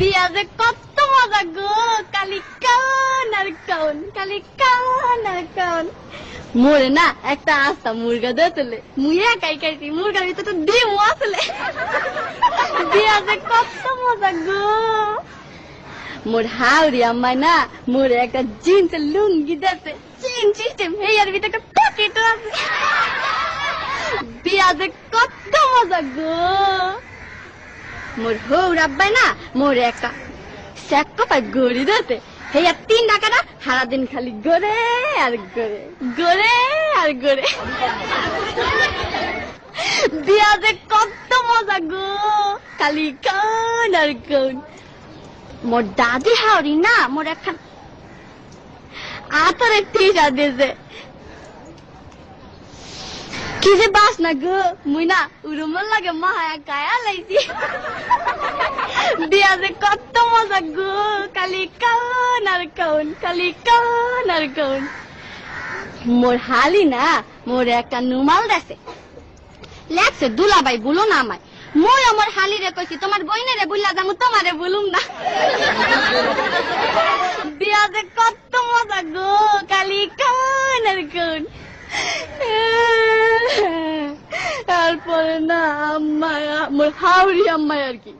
বিয়া যে কত মজা গো, কালি কান আর কান, কালি কান আর কান। মোরে না একটা আস্তা মুরগা দিয়েছিলে, মুই একাই খাইছি, মুরগার ভিতরে তো ডিমও আসলে। বিয়া যে কত মজা গো। মোর হাওড়ি আম্মাই না মোরে একটা জিন্সের লুঙ্গি দিয়েছে, চেন সিস্টেম, এই আর ভিতরে একটা পকেটও আছে। বিয়া যে কত মজা গো। মোর হৌর আব্বাই না মোরে একটা স্যাক্কা পাই গড়ি দিতে, এই আর 3 টাকা না সারাদিন খালি গড়ে আর গড়ে, গড়ে আর গড়ে। বিয়া যে কত মজা গো, খালি কান আর কান। মোর দাদি হাওড়ি না মোর একখান আতরের টিসা দিয়েছে, কি যে বাস না গো, মুই না উরুমল লাগে মায়া গায়া লাইছি। বিয়া যে কত মজা গো, কালি কান আর কান, কালি কান আর কান। মোর হালি না মোর একটা নুমাল দেছে, লেখছে দুলাভাই বলো না আমায়। মই আমার হালি রে কইছি তোমার বইনে রে বুল্লা যাবো, তোমারে বলুম না। বিয়া যে কত মজা গো, কালি কান আর কান। তারপরে না আম্মা মোর হাওড়ি আম্মাই আর কি